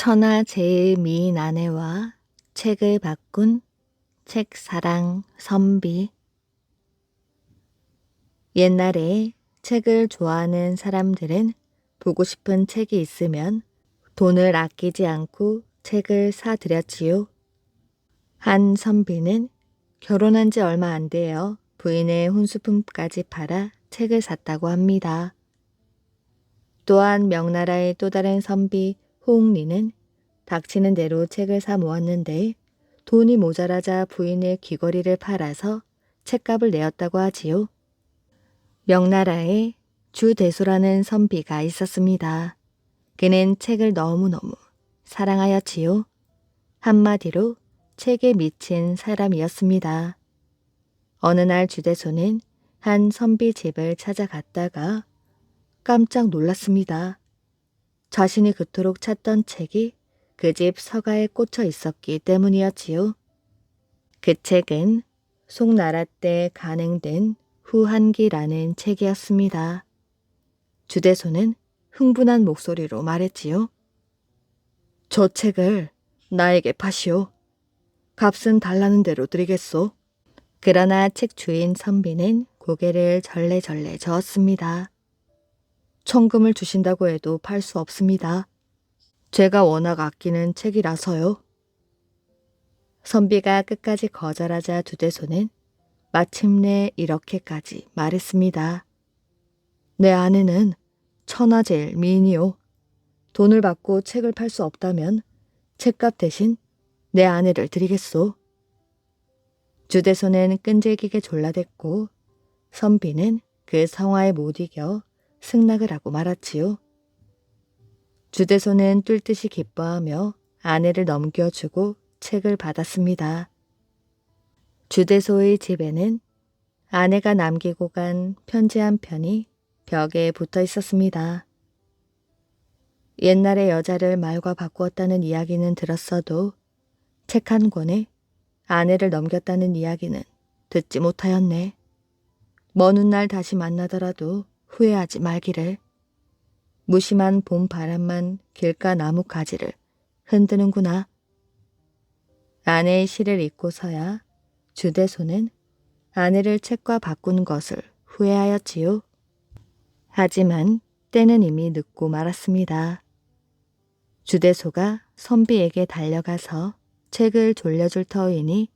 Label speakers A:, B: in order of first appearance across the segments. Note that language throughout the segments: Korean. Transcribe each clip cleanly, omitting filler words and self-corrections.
A: 천하 제일 미인 아내와 책을 바꾼 책사랑 선비. 옛날에 책을 좋아하는 사람들은 보고 싶은 책이 있으면 돈을 아끼지 않고 책을 사들였지요. 한 선비는 결혼한 지 얼마 안 되어 부인의 혼수품까지 팔아 책을 샀다고 합니다. 또한 명나라의 또 다른 선비 호응리는 닥치는 대로 책을 사 모았는데 돈이 모자라자 부인의 귀걸이를 팔아서 책값을 내었다고 하지요. 명나라에 주대소라는 선비가 있었습니다. 그는 책을 너무너무 사랑하였지요. 한마디로 책에 미친 사람이었습니다. 어느 날 주대소는 한 선비 집을 찾아갔다가 깜짝 놀랐습니다. 자신이 그토록 찾던 책이 그 집 서가에 꽂혀 있었기 때문이었지요. 그 책은 송나라 때 간행된 후한기라는 책이었습니다. 주대소는 흥분한 목소리로 말했지요. 저 책을 나에게 파시오. 값은 달라는 대로 드리겠소. 그러나 책 주인 선비는 고개를 절레절레 저었습니다. 천금을 주신다고 해도 팔 수 없습니다. 제가 워낙 아끼는 책이라서요. 선비가 끝까지 거절하자 주대소는 마침내 이렇게까지 말했습니다. 내 아내는 천하제일 미인이요. 돈을 받고 책을 팔 수 없다면 책값 대신 내 아내를 드리겠소. 주대소는 끈질기게 졸라댔고 선비는 그 성화에 못 이겨 승낙을 하고 말았지요. 주대소는 뚫듯이 기뻐하며 아내를 넘겨주고 책을 받았습니다. 주대소의 집에는 아내가 남기고 간 편지 한 편이 벽에 붙어 있었습니다. 옛날에 여자를 말과 바꾸었다는 이야기는 들었어도 책 한 권에 아내를 넘겼다는 이야기는 듣지 못하였네. 먼 훗날 다시 만나더라도 후회하지 말기를. 무심한 봄 바람만 길가 나무 가지를 흔드는구나. 아내의 시를 읽고서야 주대소는 아내를 책과 바꾼 것을 후회하였지요. 하지만 때는 이미 늦고 말았습니다. 주대소가 선비에게 달려가서 책을 돌려줄 터이니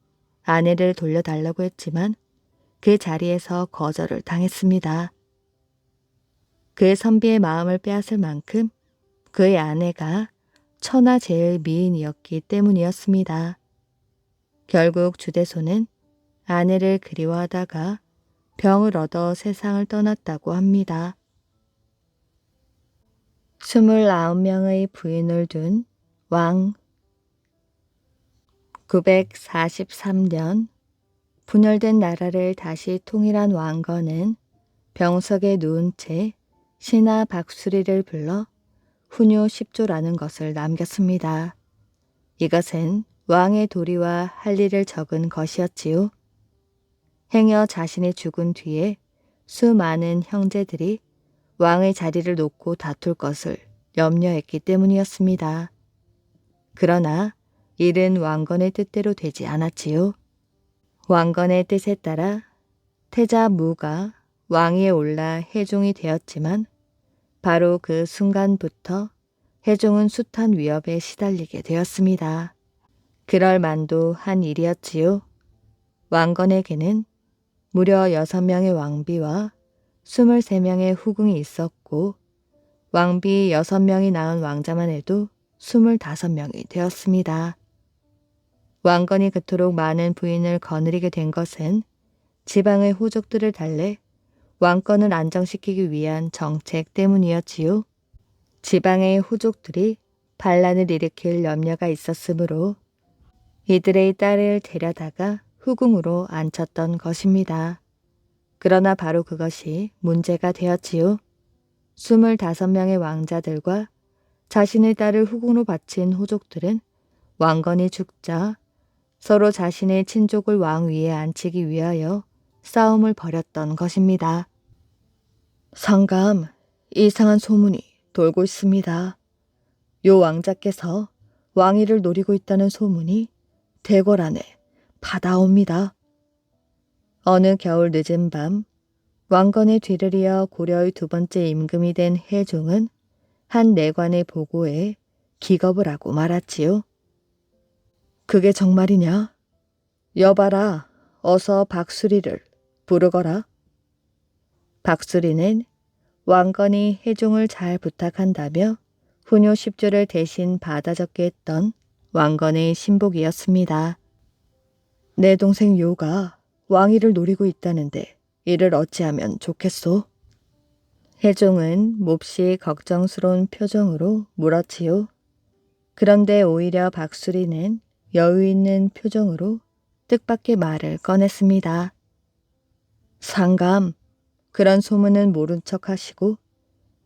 A: 아내를 돌려달라고 했지만 그 자리에서 거절을 당했습니다. 그 선비의 마음을 빼앗을 만큼 그의 아내가 천하 제일 미인이었기 때문이었습니다. 결국 주대소는 아내를 그리워하다가 병을 얻어 세상을 떠났다고 합니다. 29명의 부인을 둔 왕. 943년 분열된 나라를 다시 통일한 왕건은 병석에 누운 채 신하 박수리를 불러 훈요 10조라는 것을 남겼습니다. 이것은 왕의 도리와 할 일을 적은 것이었지요. 행여 자신이 죽은 뒤에 수많은 형제들이 왕의 자리를 놓고 다툴 것을 염려했기 때문이었습니다. 그러나 일은 왕건의 뜻대로 되지 않았지요. 왕건의 뜻에 따라 태자 무가 왕위에 올라 해종이 되었지만 바로 그 순간부터 해종은 숱한 위협에 시달리게 되었습니다. 그럴 만도 한 일이었지요. 왕건에게는 무려 6명의 왕비와 23명의 후궁이 있었고 왕비 6명이 낳은 왕자만 해도 25명이 되었습니다. 왕건이 그토록 많은 부인을 거느리게 된 것은 지방의 호족들을 달래 왕권을 안정시키기 위한 정책 때문이었지요. 지방의 호족들이 반란을 일으킬 염려가 있었으므로 이들의 딸을 데려다가 후궁으로 앉혔던 것입니다. 그러나 바로 그것이 문제가 되었지요. 25명의 왕자들과 자신의 딸을 후궁으로 바친 호족들은 왕건이 죽자 서로 자신의 친족을 왕 위에 앉히기 위하여 싸움을 벌였던 것입니다. 상감, 이상한 소문이 돌고 있습니다. 요 왕자께서 왕위를 노리고 있다는 소문이 대궐 안에 받아옵니다. 어느 겨울 늦은 밤 왕건의 뒤를 이어 고려의 두 번째 임금이 된 해종은 한 내관의 보고에 기겁을 하고 말았지요. 그게 정말이냐? 여봐라, 어서 박수리를 부르거라. 박수리는 왕건이 해종을 잘 부탁한다며 후뇨 10조를 대신 받아 적게 했던 왕건의 신복이었습니다. 내 동생 요가 왕위를 노리고 있다는데 이를 어찌하면 좋겠소? 해종은 몹시 걱정스러운 표정으로 물었지요. 그런데 오히려 박수리는 여유 있는 표정으로 뜻밖의 말을 꺼냈습니다. 상감, 그런 소문은 모른 척 하시고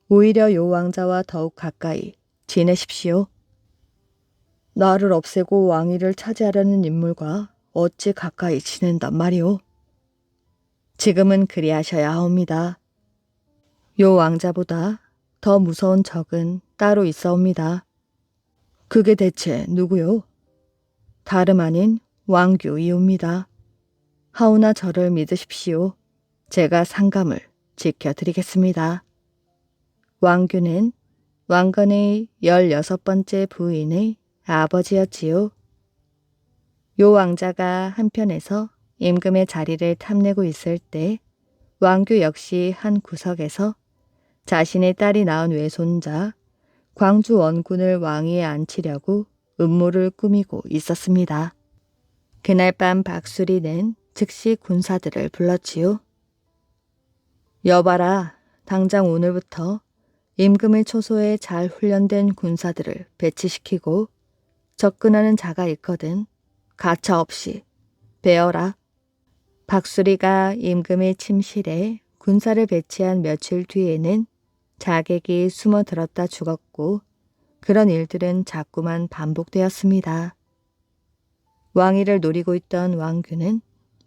A: 오히려 요 왕자와 더욱 가까이 지내십시오. 나를 없애고 왕위를 차지하려는 인물과 어찌 가까이 지낸단 말이오? 지금은 그리하셔야 하옵니다. 요 왕자보다 더 무서운 적은 따로 있사옵니다. 그게 대체 누구요? 다름 아닌 왕규이옵니다. 하오나 저를 믿으십시오. 제가 상감을 지켜드리겠습니다. 왕규는 왕건의 16번째 부인의 아버지였지요. 요 왕자가 한편에서 임금의 자리를 탐내고 있을 때 왕규 역시 한 구석에서 자신의 딸이 낳은 외손자 광주 원군을 왕위에 앉히려고 음모를 꾸미고 있었습니다. 그날 밤 박수리는 즉시 군사들을 불렀지요. 여봐라, 당장 오늘부터 임금의 초소에 잘 훈련된 군사들을 배치시키고 접근하는 자가 있거든 가차 없이 베어라. 박수리가 임금의 침실에 군사를 배치한 며칠 뒤에는 자객이 숨어들었다 죽었고 그런 일들은 자꾸만 반복되었습니다. 왕위를 노리고 있던 왕규는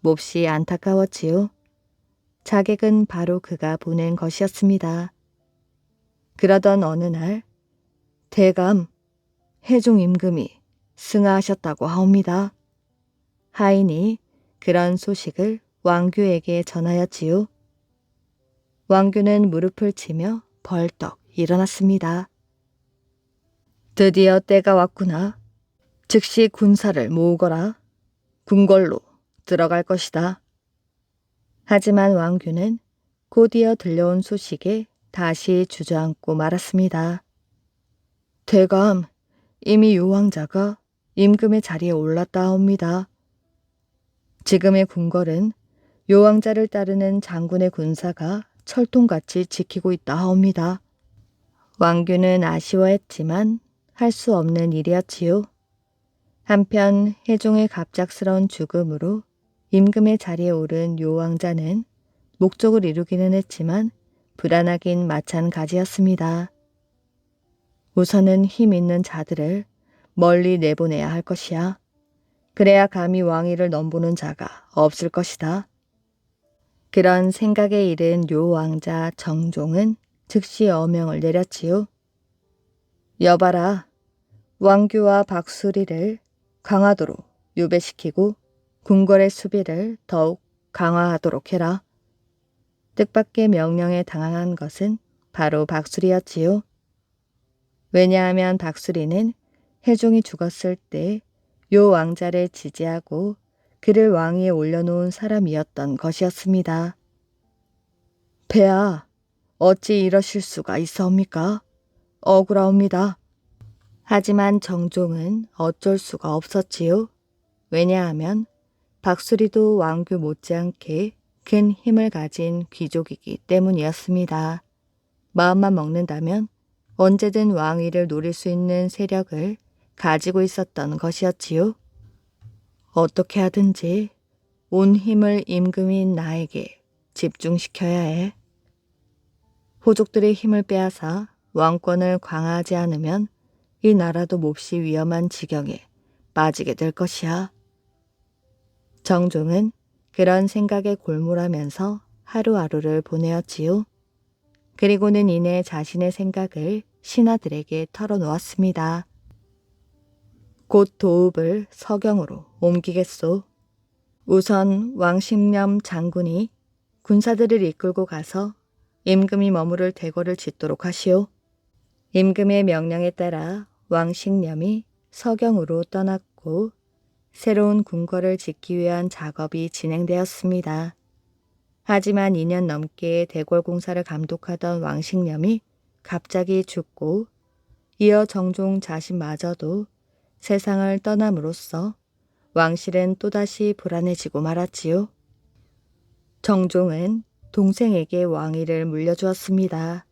A: 몹시 안타까웠지요. 자객은 바로 그가 보낸 것이었습니다. 그러던 어느 날 대감, 해종 임금이 승하하셨다고 하옵니다. 하인이 그런 소식을 왕규에게 전하였지요. 왕규는 무릎을 치며 벌떡 일어났습니다. 드디어 때가 왔구나. 즉시 군사를 모으거라. 궁궐로 들어갈 것이다. 하지만 왕규는 곧이어 들려온 소식에 다시 주저앉고 말았습니다. 대감, 이미 요 왕자가 임금의 자리에 올랐다 하옵니다. 지금의 궁궐은 요 왕자를 따르는 장군의 군사가 철통같이 지키고 있다 하옵니다. 왕규는 아쉬워했지만 할 수 없는 일이었지요. 한편 해종의 갑작스러운 죽음으로 임금의 자리에 오른 요 왕자는 목적을 이루기는 했지만 불안하긴 마찬가지였습니다. 우선은 힘 있는 자들을 멀리 내보내야 할 것이야. 그래야 감히 왕위를 넘보는 자가 없을 것이다. 그런 생각에 이른 요 왕자 정종은 즉시 어명을 내렸지요. 여봐라, 왕규와 박수리를 강화도로 유배시키고 궁궐의 수비를 더욱 강화하도록 해라. 뜻밖의 명령에 당황한 것은 바로 박수리였지요. 왜냐하면 박수리는 해종이 죽었을 때 요 왕자를 지지하고 그를 왕위에 올려놓은 사람이었던 것이었습니다. 폐하, 어찌 이러실 수가 있사옵니까? 억울하옵니다. 하지만 정종은 어쩔 수가 없었지요. 왜냐하면 박수리도 왕규 못지않게 큰 힘을 가진 귀족이기 때문이었습니다. 마음만 먹는다면 언제든 왕위를 노릴 수 있는 세력을 가지고 있었던 것이었지요. 어떻게 하든지 온 힘을 임금인 나에게 집중시켜야 해. 호족들의 힘을 빼앗아 왕권을 강화하지 않으면 이 나라도 몹시 위험한 지경에 빠지게 될 것이야. 정종은 그런 생각에 골몰하면서 하루하루를 보내었지요. 그리고는 이내 자신의 생각을 신하들에게 털어놓았습니다. 곧 도읍을 서경으로 옮기겠소. 우선 왕식념 장군이 군사들을 이끌고 가서 임금이 머무를 대궐을 짓도록 하시오. 임금의 명령에 따라 왕식념이 서경으로 떠났고 새로운 궁궐을 짓기 위한 작업이 진행되었습니다. 하지만 2년 넘게 대궐 공사를 감독하던 왕식념이 갑자기 죽고 이어 정종 자신마저도 세상을 떠남으로써 왕실은 또다시 불안해지고 말았지요. 정종은 동생에게 왕위를 물려주었습니다.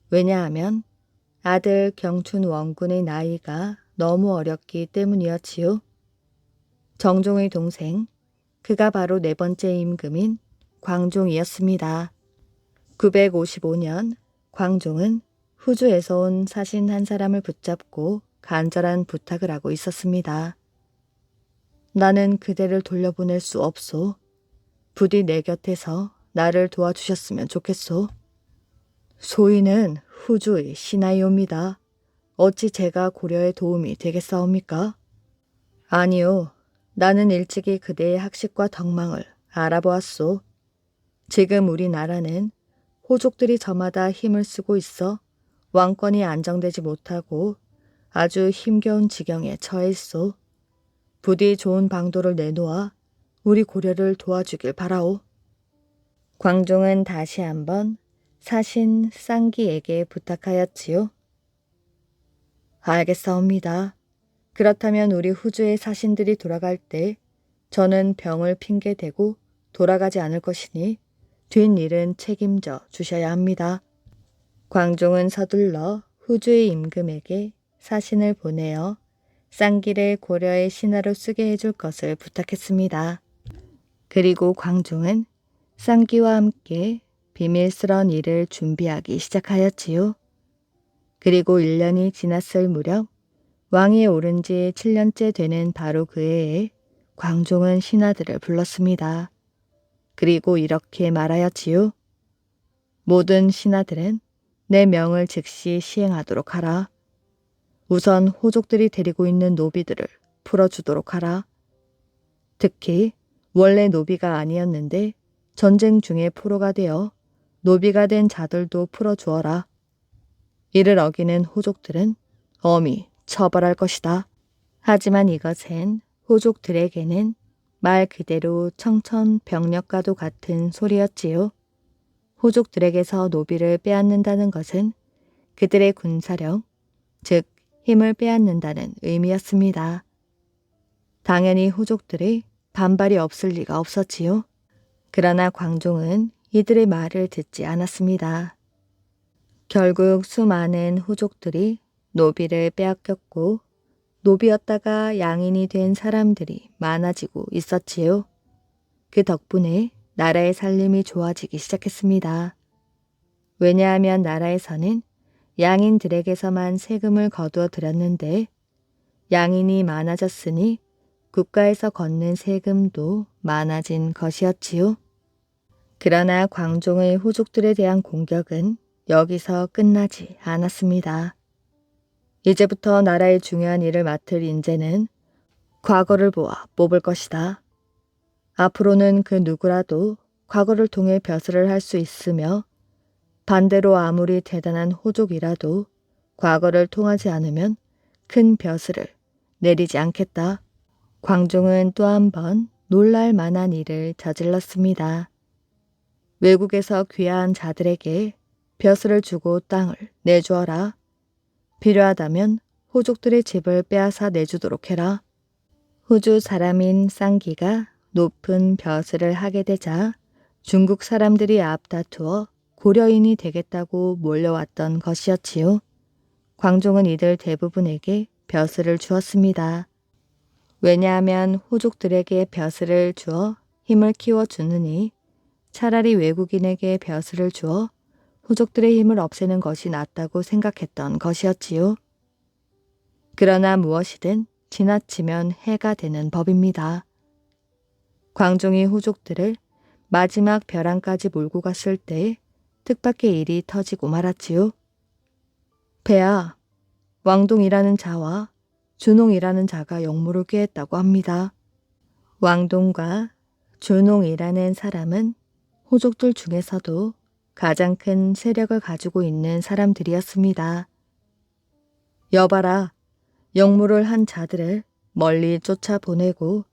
A: 왜냐하면 아들 경춘 원군의 나이가 너무 어렸기 때문이었지요. 정종의 동생, 그가 바로 네 번째 임금인 광종이었습니다. 955년 광종은 후주에서 온 사신 한 사람을 붙잡고 간절한 부탁을 하고 있었습니다. 나는 그대를 돌려보낼 수 없소. 부디 내 곁에서 나를 도와주셨으면 좋겠소. 소인은 후주의 신하이옵니다. 어찌 제가 고려에 도움이 되겠사옵니까? 아니요. 나는 일찍이 그대의 학식과 덕망을 알아보았소. 지금 우리나라는 호족들이 저마다 힘을 쓰고 있어 왕권이 안정되지 못하고 아주 힘겨운 지경에 처해 있소. 부디 좋은 방도를 내놓아 우리 고려를 도와주길 바라오. 광종은 다시 한번 사신 쌍기에게 부탁하였지요. 알겠사옵니다. 그렇다면 우리 후주의 사신들이 돌아갈 때 저는 병을 핑계대고 돌아가지 않을 것이니 뒷일은 책임져 주셔야 합니다. 광종은 서둘러 후주의 임금에게 사신을 보내어 쌍기를 고려의 신하로 쓰게 해줄 것을 부탁했습니다. 그리고 광종은 쌍기와 함께 비밀스러운 일을 준비하기 시작하였지요. 그리고 1년이 지났을 무렵 왕위에 오른 지 7년째 되는 바로 그 해에 광종은 신하들을 불렀습니다. 그리고 이렇게 말하였지요. 모든 신하들은 내 명을 즉시 시행하도록 하라. 우선 호족들이 데리고 있는 노비들을 풀어주도록 하라. 특히 원래 노비가 아니었는데 전쟁 중에 포로가 되어 노비가 된 자들도 풀어주어라. 이를 어기는 호족들은 엄히 처벌할 것이다. 하지만 이것은 호족들에게는 말 그대로 청천벽력과도 같은 소리였지요. 호족들에게서 노비를 빼앗는다는 것은 그들의 군사력, 즉 힘을 빼앗는다는 의미였습니다. 당연히 호족들의 반발이 없을 리가 없었지요. 그러나 광종은 이들의 말을 듣지 않았습니다. 결국 수많은 호족들이 노비를 빼앗겼고 노비였다가 양인이 된 사람들이 많아지고 있었지요. 그 덕분에 나라의 살림이 좋아지기 시작했습니다. 왜냐하면 나라에서는 양인들에게서만 세금을 거두어 들였는데 양인이 많아졌으니 국가에서 걷는 세금도 많아진 것이었지요. 그러나 광종의 호족들에 대한 공격은 여기서 끝나지 않았습니다. 이제부터 나라의 중요한 일을 맡을 인재는 과거를 보아 뽑을 것이다. 앞으로는 그 누구라도 과거를 통해 벼슬을 할 수 있으며 반대로 아무리 대단한 호족이라도 과거를 통하지 않으면 큰 벼슬을 내리지 않겠다. 광종은 또 한 번 놀랄 만한 일을 저질렀습니다. 외국에서 귀화한 자들에게 벼슬을 주고 땅을 내주어라. 필요하다면 호족들의 집을 빼앗아 내주도록 해라. 호주 사람인 쌍기가 높은 벼슬을 하게 되자 중국 사람들이 앞다투어 고려인이 되겠다고 몰려왔던 것이었지요. 광종은 이들 대부분에게 벼슬을 주었습니다. 왜냐하면 호족들에게 벼슬을 주어 힘을 키워주느니 차라리 외국인에게 벼슬을 주어 호족들의 힘을 없애는 것이 낫다고 생각했던 것이었지요. 그러나 무엇이든 지나치면 해가 되는 법입니다. 광종이 호족들을 마지막 벼랑까지 몰고 갔을 때 뜻밖의 일이 터지고 말았지요. 폐하, 왕동이라는 자와 준홍이라는 자가 역무를 꾀했다고 합니다. 왕동과 준홍이라는 사람은 호족들 중에서도 가장 큰 세력을 가지고 있는 사람들이었습니다. 여봐라, 역무를 한 자들을 멀리 쫓아보내고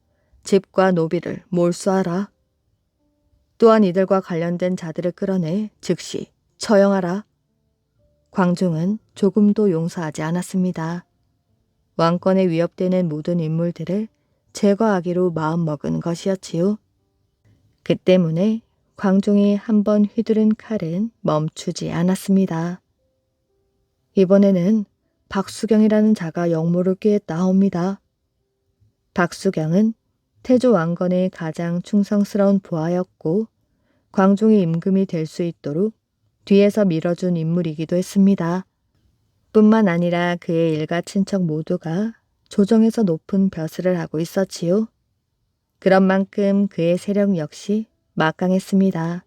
A: 집과 노비를 몰수하라. 또한 이들과 관련된 자들을 끌어내 즉시 처형하라. 광종은 조금도 용서하지 않았습니다. 왕권에 위협되는 모든 인물들을 제거하기로 마음먹은 것이었지요. 그 때문에 광종이 한번 휘두른 칼은 멈추지 않았습니다. 이번에는 박수경이라는 자가 역무를 꾀했다옵니다. 박수경은 태조 왕건의 가장 충성스러운 부하였고 광종이 임금이 될 수 있도록 뒤에서 밀어준 인물이기도 했습니다. 뿐만 아니라 그의 일가 친척 모두가 조정에서 높은 벼슬을 하고 있었지요. 그런 만큼 그의 세력 역시 막강했습니다.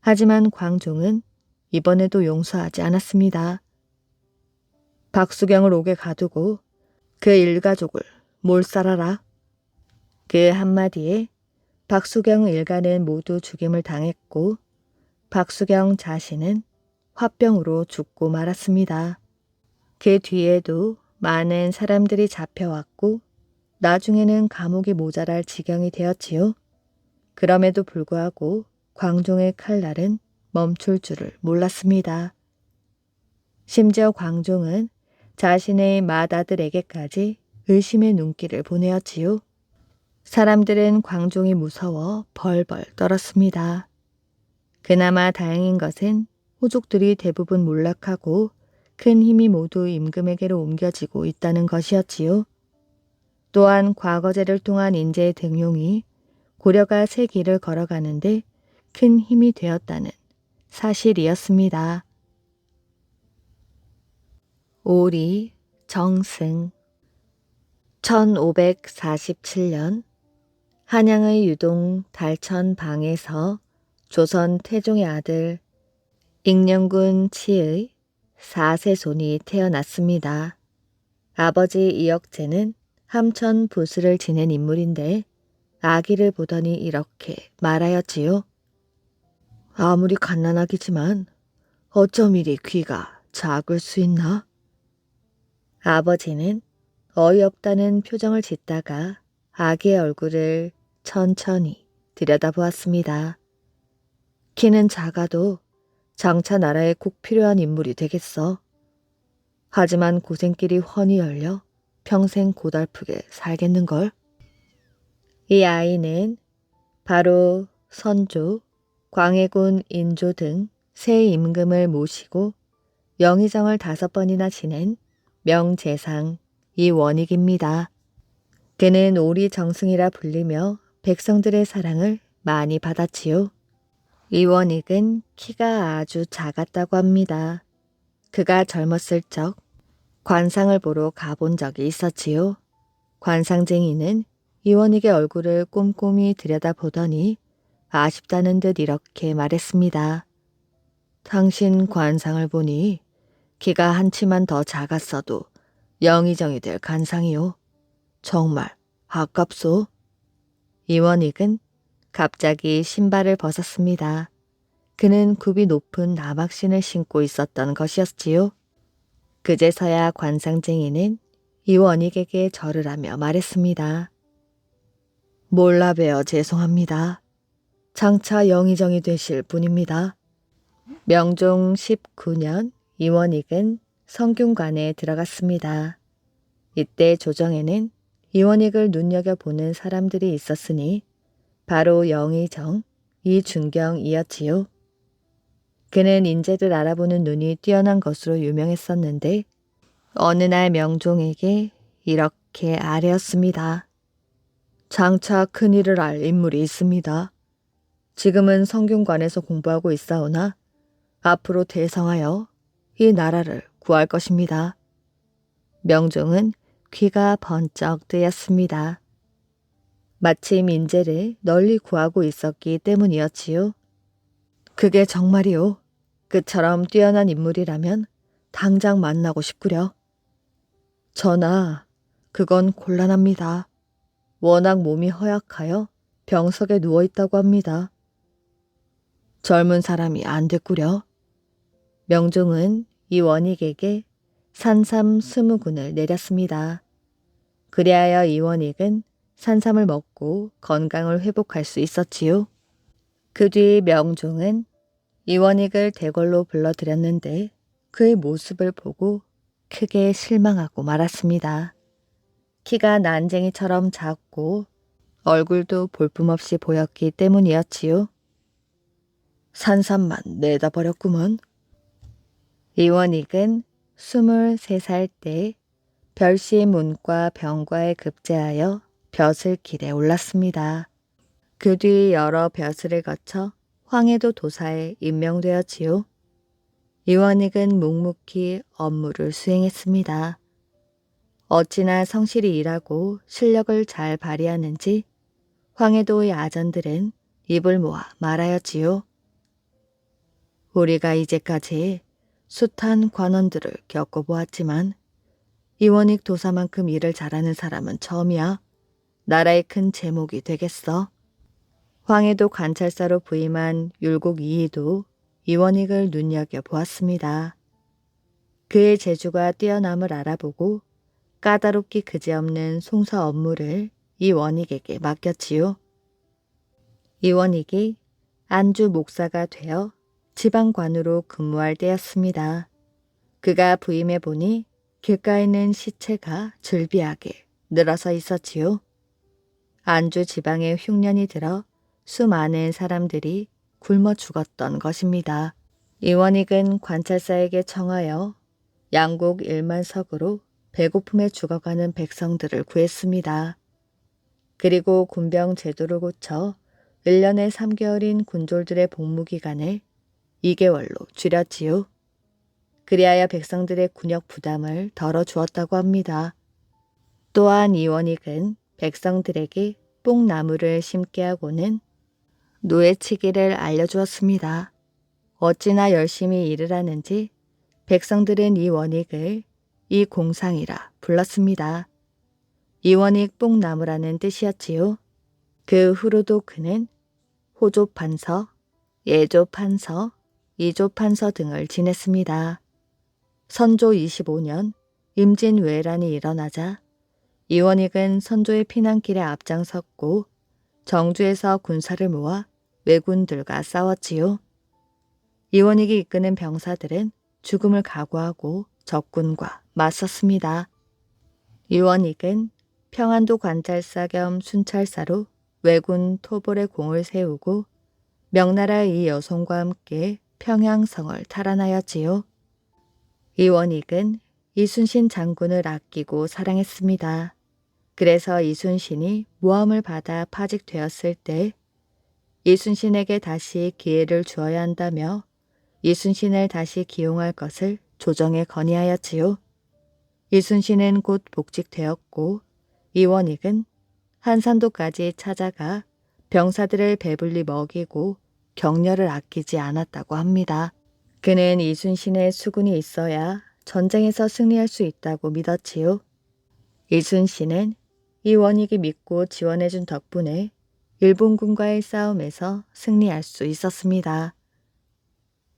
A: 하지만 광종은 이번에도 용서하지 않았습니다. 박수경을 옥에 가두고 그 일가족을 몰살하라. 그 한마디에 박수경 일가는 모두 죽임을 당했고 박수경 자신은 화병으로 죽고 말았습니다. 그 뒤에도 많은 사람들이 잡혀왔고 나중에는 감옥이 모자랄 지경이 되었지요. 그럼에도 불구하고 광종의 칼날은 멈출 줄을 몰랐습니다. 심지어 광종은 자신의 맏아들에게까지 의심의 눈길을 보내었지요. 사람들은 광종이 무서워 벌벌 떨었습니다. 그나마 다행인 것은 호족들이 대부분 몰락하고 큰 힘이 모두 임금에게로 옮겨지고 있다는 것이었지요. 또한 과거제를 통한 인재의 등용이 고려가 새 길을 걸어가는데 큰 힘이 되었다는 사실이었습니다. 오리 정승 1547년 한양의 유동 달천 방에서 조선 태종의 아들 익령군 치의 4세손이 태어났습니다. 아버지 이혁재는 함천 부수를 지낸 인물인데 아기를 보더니 이렇게 말하였지요. 아무리 갓난아기지만 어쩜 이리 귀가 작을 수 있나? 아버지는 어이없다는 표정을 짓다가 아기의 얼굴을 천천히 들여다보았습니다. 키는 작아도 장차 나라에 꼭 필요한 인물이 되겠어. 하지만 고생길이 훤히 열려 평생 고달프게 살겠는걸. 이 아이는 바로 선조, 광해군 인조 등 새 임금을 모시고 영의정을 5번이나 지낸 명재상 이원익입니다. 그는 오리정승이라 불리며 백성들의 사랑을 많이 받았지요. 이원익은 키가 아주 작았다고 합니다. 그가 젊었을 적 관상을 보러 가본 적이 있었지요. 관상쟁이는 이원익의 얼굴을 꼼꼼히 들여다보더니 아쉽다는 듯 이렇게 말했습니다. 당신 관상을 보니 키가 한치만 더 작았어도 영의정이 될 간상이요. 정말 아깝소. 이원익은 갑자기 신발을 벗었습니다. 그는 굽이 높은 나막신을 신고 있었던 것이었지요. 그제서야 관상쟁이는 이원익에게 절을 하며 말했습니다. 몰라 뵈어 죄송합니다. 장차 영의정이 되실 분입니다. 명종 19년 이원익은 성균관에 들어갔습니다. 이때 조정에는 이원익을 눈여겨보는 사람들이 있었으니 바로 영의정 이준경이었지요. 그는 인재를 알아보는 눈이 뛰어난 것으로 유명했었는데 어느 날 명종에게 이렇게 아뢰었습니다. 장차 큰일을 알 인물이 있습니다. 지금은 성균관에서 공부하고 있사오나 앞으로 대성하여 이 나라를 구할 것입니다. 명종은 귀가 번쩍 뜨였습니다. 마침 인재를 널리 구하고 있었기 때문이었지요. 그게 정말이요. 그처럼 뛰어난 인물이라면 당장 만나고 싶구려. 전하, 그건 곤란합니다. 워낙 몸이 허약하여 병석에 누워있다고 합니다. 젊은 사람이 안 됐구려. 명종은 이 원익에게 산삼 20군을 내렸습니다. 그리하여 이 원익은 산삼을 먹고 건강을 회복할 수 있었지요. 그 뒤 명종은 이 원익을 대궐로 불러들였는데 그의 모습을 보고 크게 실망하고 말았습니다. 키가 난쟁이처럼 작고 얼굴도 볼품없이 보였기 때문이었지요. 산삼만 내다 버렸구먼. 이원익은 23살 때 별시 문과 병과에 급제하여 벼슬길에 올랐습니다. 그 뒤 여러 벼슬을 거쳐 황해도 도사에 임명되었지요. 이원익은 묵묵히 업무를 수행했습니다. 어찌나 성실히 일하고 실력을 잘 발휘하는지 황해도의 아전들은 입을 모아 말하였지요. 우리가 이제까지 숱한 관원들을 겪어보았지만 이원익 도사만큼 일을 잘하는 사람은 처음이야. 나라의 큰 제목이 되겠어. 황해도 관찰사로 부임한 율곡 이이도 이원익을 눈여겨보았습니다. 그의 재주가 뛰어남을 알아보고 까다롭기 그지없는 송사 업무를 이원익에게 맡겼지요. 이원익이 안주 목사가 되어 지방관으로 근무할 때였습니다. 그가 부임해 보니 길가에는 시체가 즐비하게 늘어서 있었지요. 안주 지방에 흉년이 들어 수많은 사람들이 굶어 죽었던 것입니다. 이원익은 관찰사에게 청하여 양곡 1만 석으로 배고픔에 죽어가는 백성들을 구했습니다. 그리고 군병 제도를 고쳐 1년에 3개월인 군졸들의 복무기간을 2개월로 줄였지요. 그리하여 백성들의 군역 부담을 덜어주었다고 합니다. 또한 이원익은 백성들에게 뽕나무를 심게 하고는 노예치기를 알려주었습니다. 어찌나 열심히 일을 하는지 백성들은 이원익을 이공상이라 불렀습니다. 이원익 뽕나무라는 뜻이었지요. 그 후로도 그는 호조판서, 예조판서, 이조판서 등을 지냈습니다. 선조 25년 임진왜란이 일어나자 이원익은 선조의 피난길에 앞장섰고 정주에서 군사를 모아 왜군들과 싸웠지요. 이원익이 이끄는 병사들은 죽음을 각오하고 적군과 맞섰습니다. 이원익은 평안도 관찰사 겸 순찰사로 왜군 토벌의 공을 세우고 명나라의 이 여성과 함께 평양성을 탈환하였지요. 이원익은 이순신 장군을 아끼고 사랑했습니다. 그래서 이순신이 모함을 받아 파직되었을 때 이순신에게 다시 기회를 주어야 한다며 이순신을 다시 기용할 것을 조정에 건의하였지요. 이순신은 곧 복직되었고 이원익은 한산도까지 찾아가 병사들을 배불리 먹이고 격려를 아끼지 않았다고 합니다. 그는 이순신의 수군이 있어야 전쟁에서 승리할 수 있다고 믿었지요. 이순신은 이원익이 믿고 지원해준 덕분에 일본군과의 싸움에서 승리할 수 있었습니다.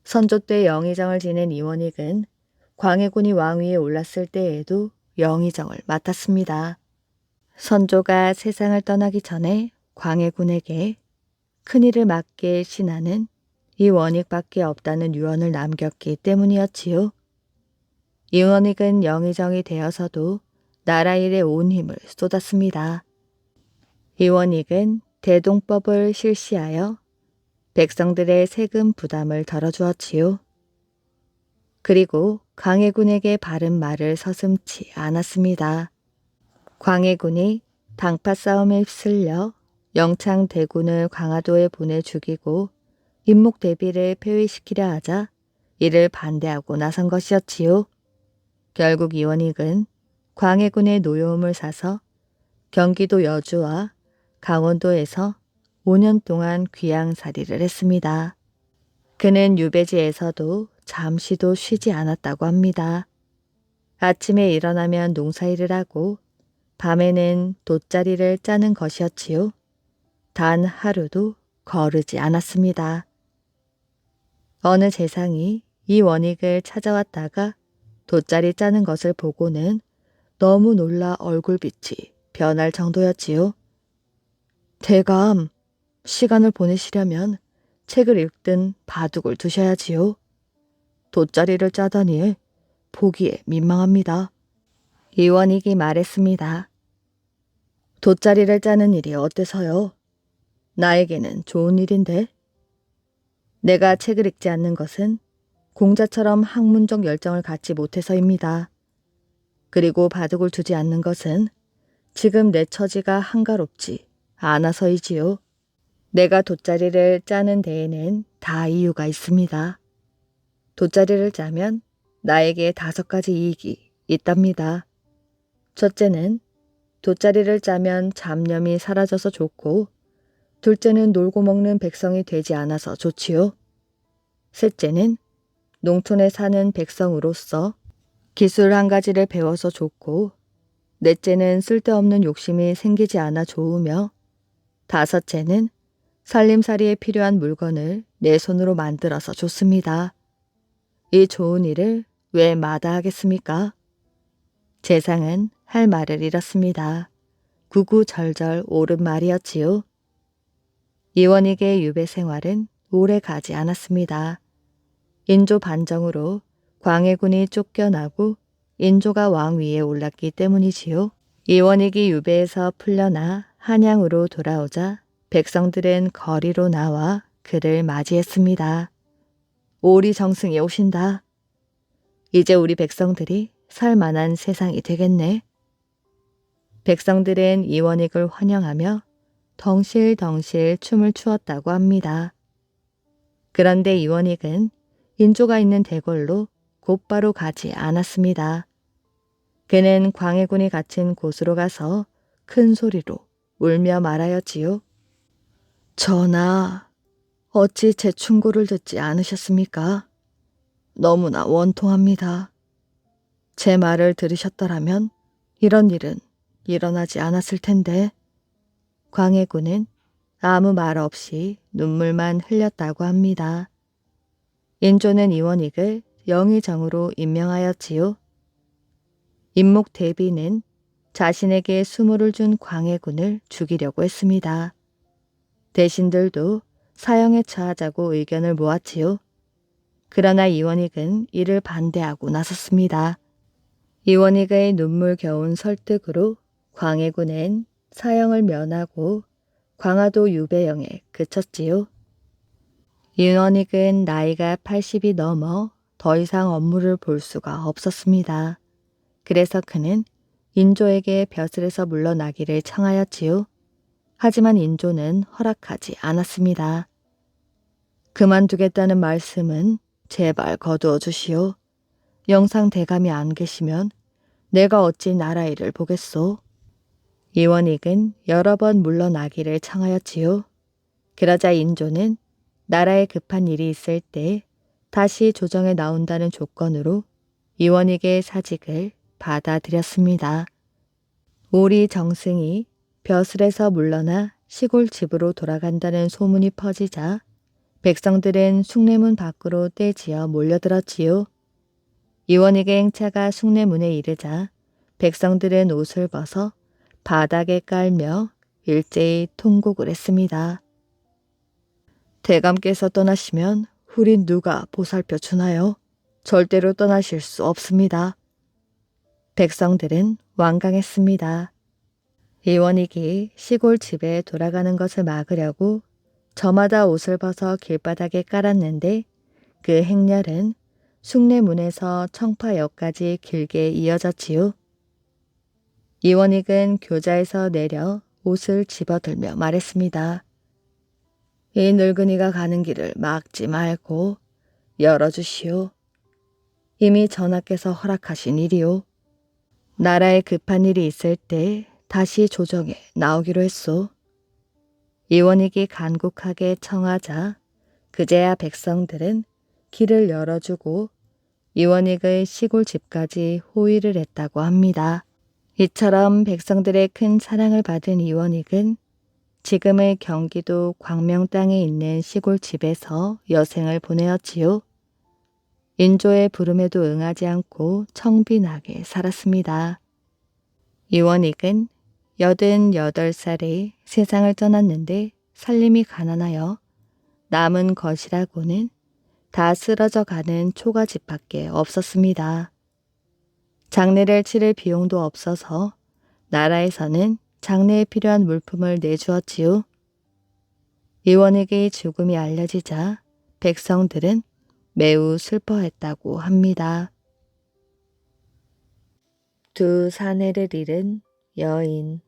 A: 선조 때 영의정을 지낸 이원익은 광해군이 왕위에 올랐을 때에도 영의정을 맡았습니다. 선조가 세상을 떠나기 전에 광해군에게 큰일을 맡길 신하는 이원익밖에 없다는 유언을 남겼기 때문이었지요. 이원익은 영의정이 되어서도 나라 일에 온 힘을 쏟았습니다. 이원익은 대동법을 실시하여 백성들의 세금 부담을 덜어주었지요. 그리고 광해군에게 바른 말을 서슴지 않았습니다. 광해군이 당파 싸움에 휩쓸려 영창 대군을 강화도에 보내 죽이고 임목 대비를 폐위시키려 하자 이를 반대하고 나선 것이었지요. 결국 이원익은 광해군의 노여움을 사서 경기도 여주와 강원도에서 5년 동안 귀양살이를 했습니다. 그는 유배지에서도 잠시도 쉬지 않았다고 합니다. 아침에 일어나면 농사일을 하고 밤에는 돗자리를 짜는 것이었지요. 단 하루도 거르지 않았습니다. 어느 재상이 이 원익을 찾아왔다가 돗자리 짜는 것을 보고는 너무 놀라 얼굴빛이 변할 정도였지요. 대감, 시간을 보내시려면 책을 읽든 바둑을 두셔야지요. 돗자리를 짜다니 보기에 민망합니다. 이원익이 말했습니다. 돗자리를 짜는 일이 어때서요? 나에게는 좋은 일인데. 내가 책을 읽지 않는 것은 공자처럼 학문적 열정을 갖지 못해서입니다. 그리고 바둑을 두지 않는 것은 지금 내 처지가 한가롭지 않아서이지요. 내가 돗자리를 짜는 데에는 다 이유가 있습니다. 돗자리를 짜면 나에게 5가지 이익이 있답니다. 첫째는 돗자리를 짜면 잡념이 사라져서 좋고, 둘째는 놀고 먹는 백성이 되지 않아서 좋지요. 셋째는 농촌에 사는 백성으로서 기술 한 가지를 배워서 좋고, 넷째는 쓸데없는 욕심이 생기지 않아 좋으며, 다섯째는 살림살이에 필요한 물건을 내 손으로 만들어서 좋습니다. 이 좋은 일을 왜 마다하겠습니까? 재상은 할 말을 잃었습니다. 구구절절 옳은 말이었지요. 이원익의 유배 생활은 오래 가지 않았습니다. 인조 반정으로 광해군이 쫓겨나고 인조가 왕위에 올랐기 때문이지요. 이원익이 유배에서 풀려나 한양으로 돌아오자 백성들은 거리로 나와 그를 맞이했습니다. 오리 정승이 오신다. 이제 우리 백성들이 살 만한 세상이 되겠네. 백성들은 이원익을 환영하며 덩실덩실 춤을 추었다고 합니다. 그런데 이원익은 인조가 있는 대궐로 곧바로 가지 않았습니다. 그는 광해군이 갇힌 곳으로 가서 큰 소리로 울며 말하였지요. 전하, 어찌 제 충고를 듣지 않으셨습니까? 너무나 원통합니다. 제 말을 들으셨더라면 이런 일은 일어나지 않았을 텐데. 광해군은 아무 말 없이 눈물만 흘렸다고 합니다. 인조는 이원익을 영의정으로 임명하였지요. 임목대비는 자신에게 수모를 준 광해군을 죽이려고 했습니다. 대신들도 사형에 처하자고 의견을 모았지요. 그러나 이원익은 이를 반대하고 나섰습니다. 이원익의 눈물겨운 설득으로 광해군은 사형을 면하고 광화도 유배영에 그쳤지요. 이원익은 나이가 80이 넘어 더 이상 업무를 볼 수가 없었습니다. 그래서 그는 인조에게 벼슬에서 물러나기를 청하였지요. 하지만 인조는 허락하지 않았습니다. 그만두겠다는 말씀은 제발 거두어 주시오. 영상 대감이 안 계시면 내가 어찌 나라 일을 보겠소. 이원익은 여러 번 물러나기를 청하였지요. 그러자 인조는 나라에 급한 일이 있을 때 다시 조정에 나온다는 조건으로 이원익의 사직을 받아들였습니다. 오리 정승이 벼슬에서 물러나 시골 집으로 돌아간다는 소문이 퍼지자 백성들은 숭례문 밖으로 떼지어 몰려들었지요. 이원익의 행차가 숭례문에 이르자 백성들은 옷을 벗어 바닥에 깔며 일제히 통곡을 했습니다. 대감께서 떠나시면 우린 누가 보살펴 주나요? 절대로 떠나실 수 없습니다. 백성들은 완강했습니다. 이원익이 시골 집에 돌아가는 것을 막으려고 저마다 옷을 벗어 길바닥에 깔았는데 그 행렬은 숭례문에서 청파역까지 길게 이어졌지요. 이원익은 교자에서 내려 옷을 집어들며 말했습니다. 이 늙은이가 가는 길을 막지 말고 열어주시오. 이미 전하께서 허락하신 일이오. 나라에 급한 일이 있을 때 다시 조정에 나오기로 했소. 이원익이 간곡하게 청하자 그제야 백성들은 길을 열어주고 이원익의 시골 집까지 호위를 했다고 합니다. 이처럼 백성들의 큰 사랑을 받은 이원익은 지금의 경기도 광명 땅에 있는 시골 집에서 여생을 보내었지요. 인조의 부름에도 응하지 않고 청빈하게 살았습니다. 이원익은 88살에 세상을 떠났는데 살림이 가난하여 남은 것이라고는 다 쓰러져 가는 초가집밖에 없었습니다. 장례를 치를 비용도 없어서 나라에서는 장례에 필요한 물품을 내주었지요. 이원익의 죽음이 알려지자 백성들은 매우 슬퍼했다고 합니다. 두 사내를 잃은 여인.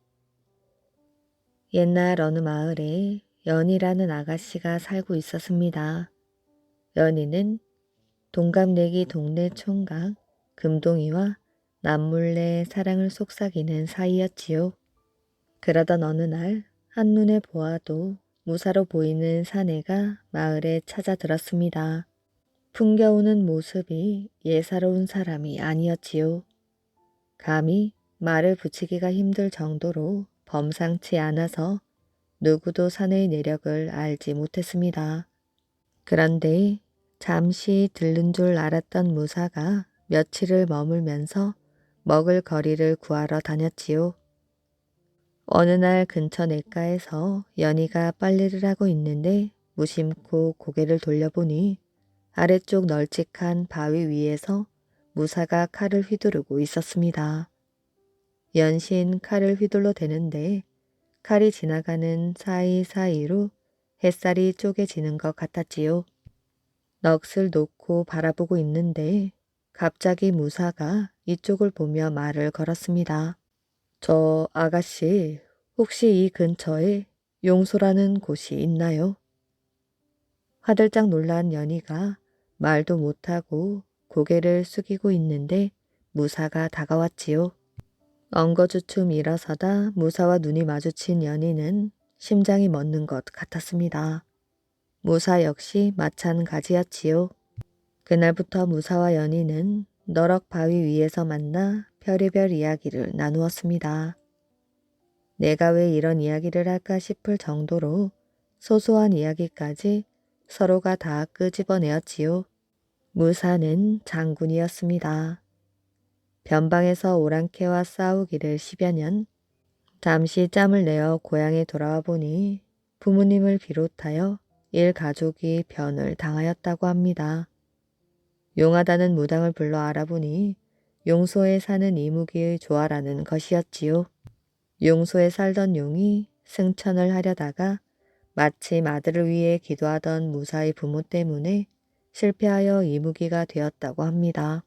A: 옛날 어느 마을에 연희라는 아가씨가 살고 있었습니다. 연희는 동갑내기 동네 총각 금동이와 남몰래 사랑을 속삭이는 사이였지요. 그러던 어느 날 한눈에 보아도 무사로 보이는 사내가 마을에 찾아들었습니다. 풍겨오는 모습이 예사로운 사람이 아니었지요. 감히 말을 붙이기가 힘들 정도로 범상치 않아서 누구도 사내의 내력을 알지 못했습니다. 그런데 잠시 들른 줄 알았던 무사가 며칠을 머물면서 먹을 거리를 구하러 다녔지요. 어느 날 근처 냇가에서 연희가 빨래를 하고 있는데 무심코 고개를 돌려보니 아래쪽 널찍한 바위 위에서 무사가 칼을 휘두르고 있었습니다. 연신 칼을 휘둘러 대는데 칼이 지나가는 사이사이로 햇살이 쪼개지는 것 같았지요. 넋을 놓고 바라보고 있는데 갑자기 무사가 이쪽을 보며 말을 걸었습니다. 저 아가씨, 혹시 이 근처에 용소라는 곳이 있나요? 화들짝 놀란 연희가 말도 못하고 고개를 숙이고 있는데 무사가 다가왔지요. 엉거주춤 일어서다 무사와 눈이 마주친 연희는 심장이 멎는 것 같았습니다. 무사 역시 마찬가지였지요. 그날부터 무사와 연희는 너럭 바위 위에서 만나 별의별 이야기를 나누었습니다. 내가 왜 이런 이야기를 할까 싶을 정도로 소소한 이야기까지 서로가 다 끄집어내었지요. 무사는 장군이었습니다. 변방에서 오랑캐와 싸우기를 10여 년, 잠시 짬을 내어 고향에 돌아와 보니 부모님을 비롯하여 일가족이 변을 당하였다고 합니다. 용하다는 무당을 불러 알아보니 용소에 사는 이무기의 조화라는 것이었지요. 용소에 살던 용이 승천을 하려다가 마침 아들을 위해 기도하던 무사의 부모 때문에 실패하여 이무기가 되었다고 합니다.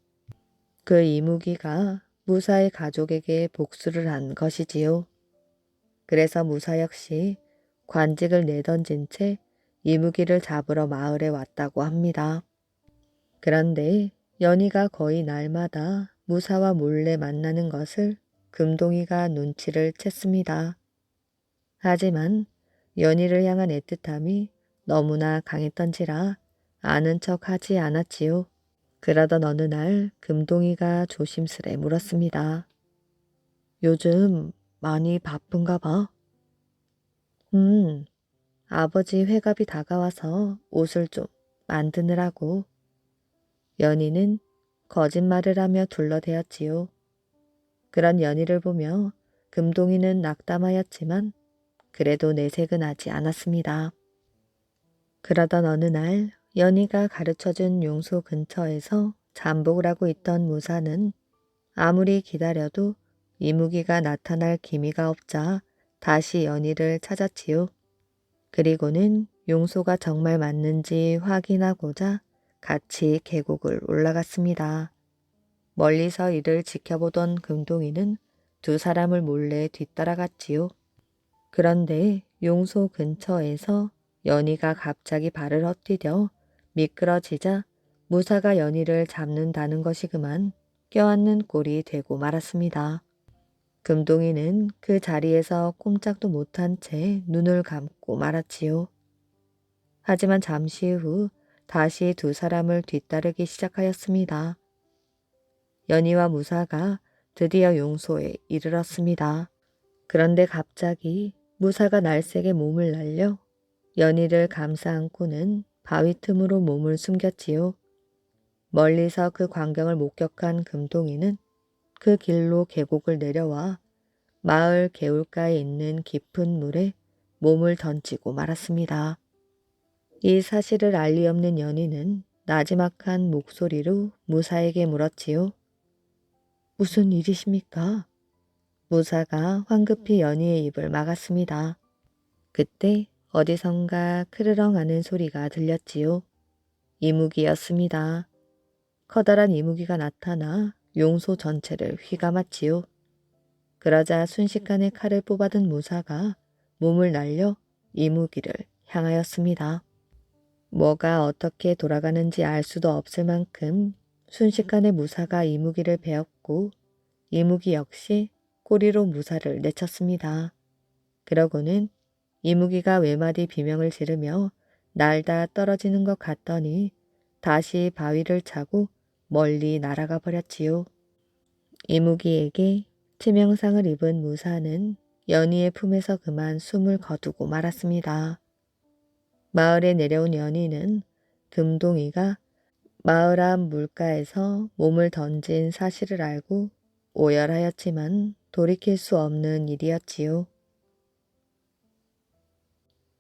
A: 그 이무기가 무사의 가족에게 복수를 한 것이지요. 그래서 무사 역시 관직을 내던진 채 이무기를 잡으러 마을에 왔다고 합니다. 그런데 연희가 거의 날마다 무사와 몰래 만나는 것을 금동이가 눈치를 챘습니다. 하지만 연희를 향한 애틋함이 너무나 강했던지라 아는 척 하지 않았지요. 그러던 어느 날 금동이가 조심스레 물었습니다. 요즘 많이 바쁜가 봐. 아버지 회갑이 다가와서 옷을 좀 만드느라고. 연희는 거짓말을 하며 둘러대었지요. 그런 연희를 보며 금동이는 낙담하였지만 그래도 내색은 하지 않았습니다. 그러던 어느 날 연희가 가르쳐준 용소 근처에서 잠복을 하고 있던 무사는 아무리 기다려도 이무기가 나타날 기미가 없자 다시 연희를 찾았지요. 그리고는 용소가 정말 맞는지 확인하고자 같이 계곡을 올라갔습니다. 멀리서 이를 지켜보던 금동이는 두 사람을 몰래 뒤따라갔지요. 그런데 용소 근처에서 연희가 갑자기 발을 헛디뎌 미끄러지자 무사가 연희를 잡는다는 것이 그만 껴안는 꼴이 되고 말았습니다. 금동이는 그 자리에서 꼼짝도 못한 채 눈을 감고 말았지요. 하지만 잠시 후 다시 두 사람을 뒤따르기 시작하였습니다. 연희와 무사가 드디어 용소에 이르렀습니다. 그런데 갑자기 무사가 날쌔게 몸을 날려 연희를 감싸 안고는 바위 틈으로 몸을 숨겼지요. 멀리서 그 광경을 목격한 금동이는 그 길로 계곡을 내려와 마을 개울가에 있는 깊은 물에 몸을 던지고 말았습니다. 이 사실을 알 리 없는 연희는 나지막한 목소리로 무사에게 물었지요. 무슨 일이십니까? 무사가 황급히 연희의 입을 막았습니다. 그때 어디선가 크르렁 하는 소리가 들렸지요. 이무기였습니다. 커다란 이무기가 나타나 용소 전체를 휘감았지요. 그러자 순식간에 칼을 뽑아든 무사가 몸을 날려 이무기를 향하였습니다. 뭐가 어떻게 돌아가는지 알 수도 없을 만큼 순식간에 무사가 이무기를 베었고 이무기 역시 꼬리로 무사를 내쳤습니다. 그러고는 이무기가 외마디 비명을 지르며 날다 떨어지는 것 같더니 다시 바위를 차고 멀리 날아가 버렸지요. 이무기에게 치명상을 입은 무사는 연희의 품에서 그만 숨을 거두고 말았습니다. 마을에 내려온 연희는 금동이가 마을 앞 물가에서 몸을 던진 사실을 알고 오열하였지만 돌이킬 수 없는 일이었지요.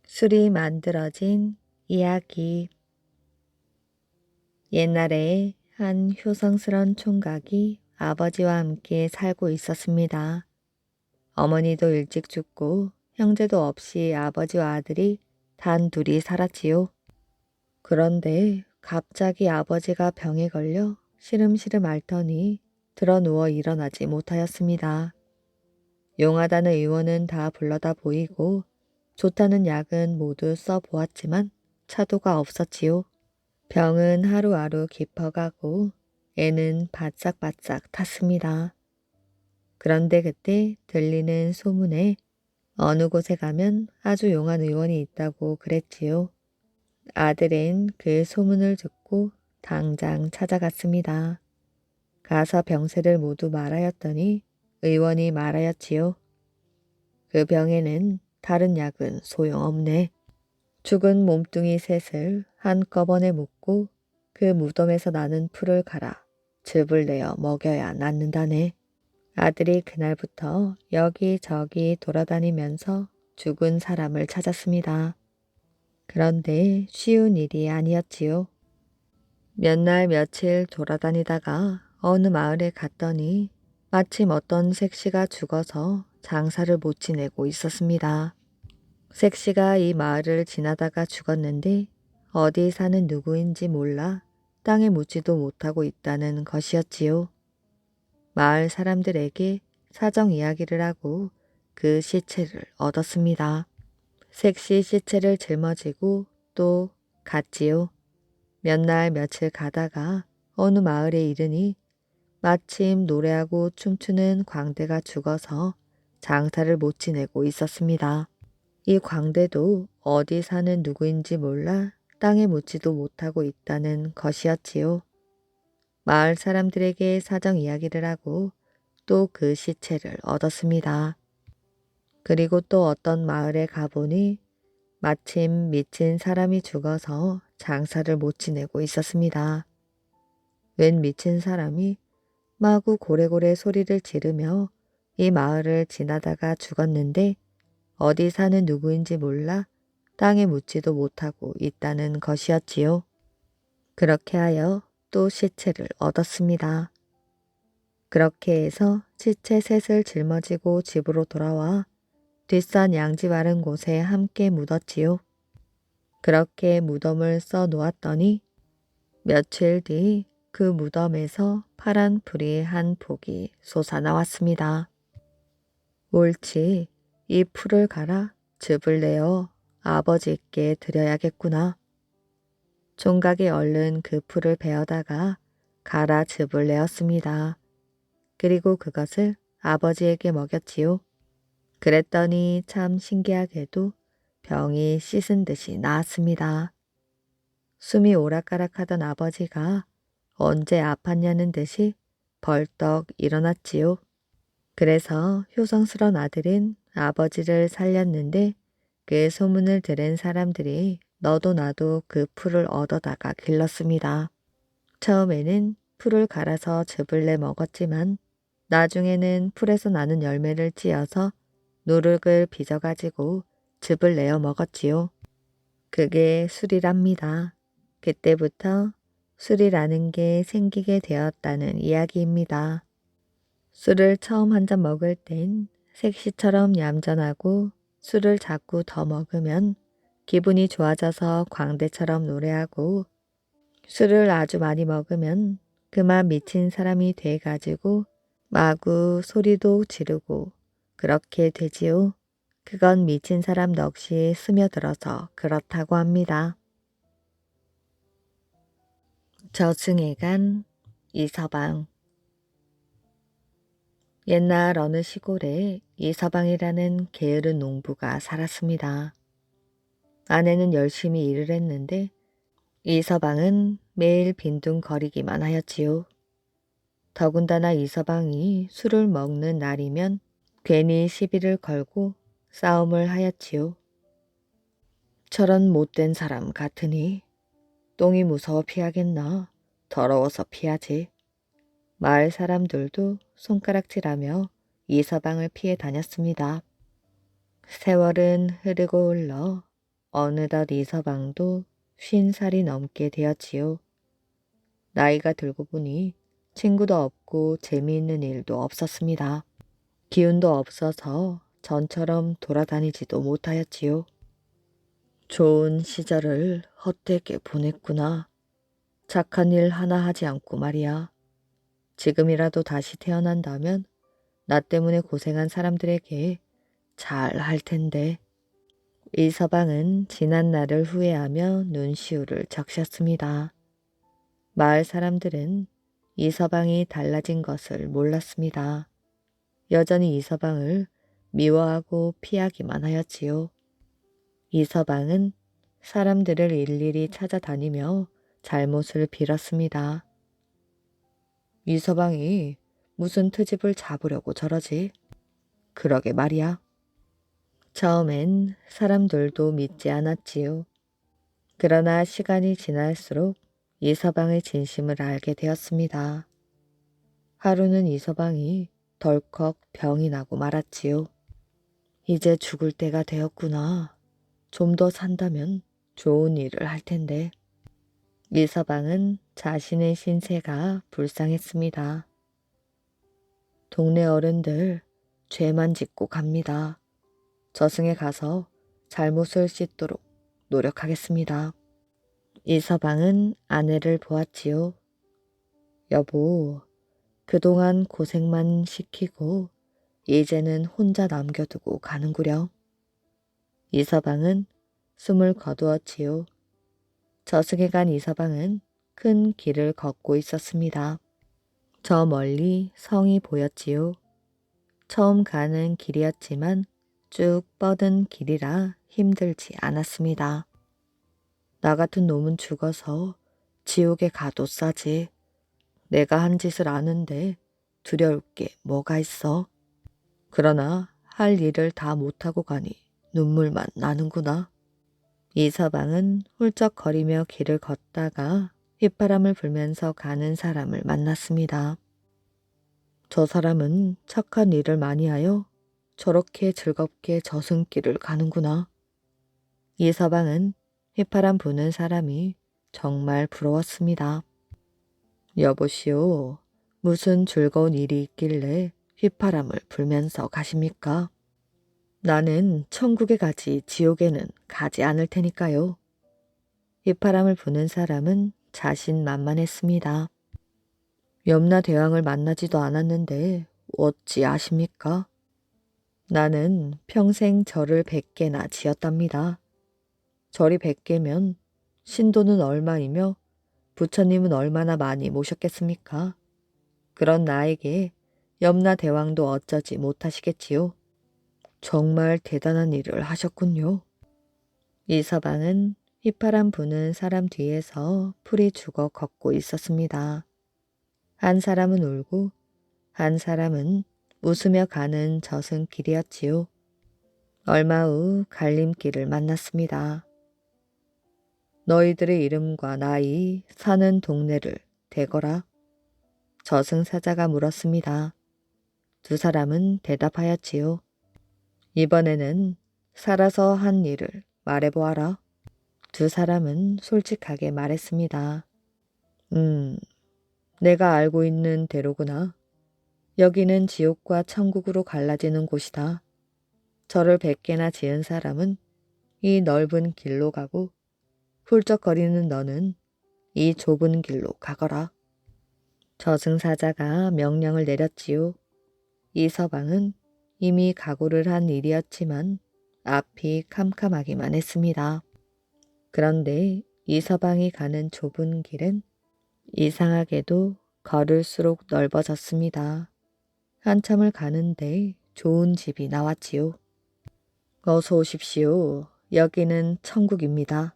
A: 술이 만들어진 이야기. 옛날에 한 효성스런 총각이 아버지와 함께 살고 있었습니다. 어머니도 일찍 죽고 형제도 없이 아버지와 아들이 단 둘이 살았지요. 그런데 갑자기 아버지가 병에 걸려 시름시름 앓더니 드러 누워 일어나지 못하였습니다. 용하다는 의원은 다 불러다 보이고 좋다는 약은 모두 써보았지만 차도가 없었지요. 병은 하루하루 깊어가고 애는 바싹바싹 탔습니다. 그런데 그때 들리는 소문에 어느 곳에 가면 아주 용한 의원이 있다고 그랬지요. 아들은 그 소문을 듣고 당장 찾아갔습니다. 가서 병세를 모두 말하였더니 의원이 말하였지요. 그 병에는 다른 약은 소용없네. 죽은 몸뚱이 셋을 한꺼번에 묻고 그 무덤에서 나는 풀을 갈아 즙을 내어 먹여야 낫는다네. 아들이 그날부터 여기저기 돌아다니면서 죽은 사람을 찾았습니다. 그런데 쉬운 일이 아니었지요. 몇 날 며칠 돌아다니다가 어느 마을에 갔더니 마침 어떤 색시가 죽어서 장사를 못 지내고 있었습니다. 색시가 이 마을을 지나다가 죽었는데 어디 사는 누구인지 몰라 땅에 묻지도 못하고 있다는 것이었지요. 마을 사람들에게 사정 이야기를 하고 그 시체를 얻었습니다. 색시 시체를 짊어지고 또 갔지요. 몇 날 며칠 가다가 어느 마을에 이르니 마침 노래하고 춤추는 광대가 죽어서 장사를 못 지내고 있었습니다. 이 광대도 어디 사는 누구인지 몰라 땅에 묻지도 못하고 있다는 것이었지요. 마을 사람들에게 사정 이야기를 하고 또 그 시체를 얻었습니다. 그리고 또 어떤 마을에 가보니 마침 미친 사람이 죽어서 장사를 못 지내고 있었습니다. 웬 미친 사람이 마구 고래고래 소리를 지르며 이 마을을 지나다가 죽었는데 어디 사는 누구인지 몰라 땅에 묻지도 못하고 있다는 것이었지요. 그렇게 하여 또 시체를 얻었습니다. 그렇게 해서 시체 셋을 짊어지고 집으로 돌아와 뒷산 양지 마른 곳에 함께 묻었지요. 그렇게 무덤을 써 놓았더니 며칠 뒤 그 무덤에서 파란 풀이 한 폭이 솟아나왔습니다. 옳지, 이 풀을 갈아 즙을 내어 아버지께 드려야겠구나. 총각이 얼른 그 풀을 베어다가 갈아 즙을 내었습니다. 그리고 그것을 아버지에게 먹였지요. 그랬더니 참 신기하게도 병이 씻은 듯이 나았습니다. 숨이 오락가락하던 아버지가 언제 아팠냐는 듯이 벌떡 일어났지요. 그래서 효성스러운 아들인 아버지를 살렸는데 그 소문을 들은 사람들이 너도 나도 그 풀을 얻어다가 길렀습니다. 처음에는 풀을 갈아서 즙을 내 먹었지만 나중에는 풀에서 나는 열매를 찧어서 누룩을 빚어가지고 즙을 내어 먹었지요. 그게 술이랍니다. 그때부터 술이라는 게 생기게 되었다는 이야기입니다. 술을 처음 한 잔 먹을 땐 색시처럼 얌전하고 술을 자꾸 더 먹으면 기분이 좋아져서 광대처럼 노래하고 술을 아주 많이 먹으면 그만 미친 사람이 돼가지고 마구 소리도 지르고 그렇게 되지요. 그건 미친 사람 넋이 스며들어서 그렇다고 합니다. 저승에간 이서방. 옛날 어느 시골에 이서방이라는 게으른 농부가 살았습니다. 아내는 열심히 일을 했는데 이서방은 매일 빈둥거리기만 하였지요. 더군다나 이서방이 술을 먹는 날이면 괜히 시비를 걸고 싸움을 하였지요. 저런 못된 사람 같으니 똥이 무서워 피하겠나. 더러워서 피하지. 마을 사람들도 손가락질하며 이서방을 피해 다녔습니다. 세월은 흐르고 흘러 어느덧 이서방도 50살이 넘게 되었지요. 나이가 들고 보니 친구도 없고 재미있는 일도 없었습니다. 기운도 없어서 전처럼 돌아다니지도 못하였지요. 좋은 시절을 헛되게 보냈구나. 착한 일 하나 하지 않고 말이야. 지금이라도 다시 태어난다면 나 때문에 고생한 사람들에게 잘 할 텐데. 이서방은 지난 날을 후회하며 눈시울을 적셨습니다. 마을 사람들은 이서방이 달라진 것을 몰랐습니다. 여전히 이서방을 미워하고 피하기만 하였지요. 이서방은 사람들을 일일이 찾아다니며 잘못을 빌었습니다. 이서방이 무슨 트집을 잡으려고 저러지? 그러게 말이야. 처음엔 사람들도 믿지 않았지요. 그러나 시간이 지날수록 이서방의 진심을 알게 되었습니다. 하루는 이서방이 덜컥 병이 나고 말았지요. 이제 죽을 때가 되었구나. 좀 더 산다면 좋은 일을 할 텐데. 이서방은 자신의 신세가 불쌍했습니다. 동네 어른들 죄만 짓고 갑니다. 저승에 가서 잘못을 씻도록 노력하겠습니다. 이서방은 아내를 보았지요. 여보, 그동안 고생만 시키고 이제는 혼자 남겨두고 가는구려. 이서방은 숨을 거두었지요. 저승에 간 이서방은 큰 길을 걷고 있었습니다. 저 멀리 성이 보였지요. 처음 가는 길이었지만 쭉 뻗은 길이라 힘들지 않았습니다. 나 같은 놈은 죽어서 지옥에 가도 싸지. 내가 한 짓을 아는데 두려울 게 뭐가 있어. 그러나 할 일을 다 못하고 가니 눈물만 나는구나. 이서방은 훌쩍거리며 길을 걷다가 휘바람을 불면서 가는 사람을 만났습니다. 저 사람은 착한 일을 많이 하여 저렇게 즐겁게 저승길을 가는구나. 이서방은 휘파람 부는 사람이 정말 부러웠습니다. 여보시오, 무슨 즐거운 일이 있길래 휘파람을 불면서 가십니까? 나는 천국에 가지 지옥에는 가지 않을 테니까요. 휘파람을 부는 사람은 자신만만했습니다. 염라 대왕을 만나지도 않았는데 어찌 아십니까? 나는 평생 절을 100개나 지었답니다. 절이 100개면 신도는 얼마이며 부처님은 얼마나 많이 모셨겠습니까? 그런 나에게 염라 대왕도 어쩌지 못하시겠지요. 정말 대단한 일을 하셨군요. 이서방은 휘파람 부는 사람 뒤에서 풀이 죽어 걷고 있었습니다. 한 사람은 울고 한 사람은 웃으며 가는 저승길이었지요. 얼마 후 갈림길을 만났습니다. 너희들의 이름과 나이, 사는 동네를 대거라. 저승사자가 물었습니다. 두 사람은 대답하였지요. 이번에는 살아서 한 일을 말해보아라. 두 사람은 솔직하게 말했습니다. 내가 알고 있는 대로구나. 여기는 지옥과 천국으로 갈라지는 곳이다. 저를 100개나 지은 사람은 이 넓은 길로 가고 훌쩍거리는 너는 이 좁은 길로 가거라. 저승사자가 명령을 내렸지요. 이서방은 이미 각오를 한 일이었지만 앞이 캄캄하기만 했습니다. 그런데 이서방이 가는 좁은 길은 이상하게도 걸을수록 넓어졌습니다. 한참을 가는데 좋은 집이 나왔지요. 어서 오십시오. 여기는 천국입니다.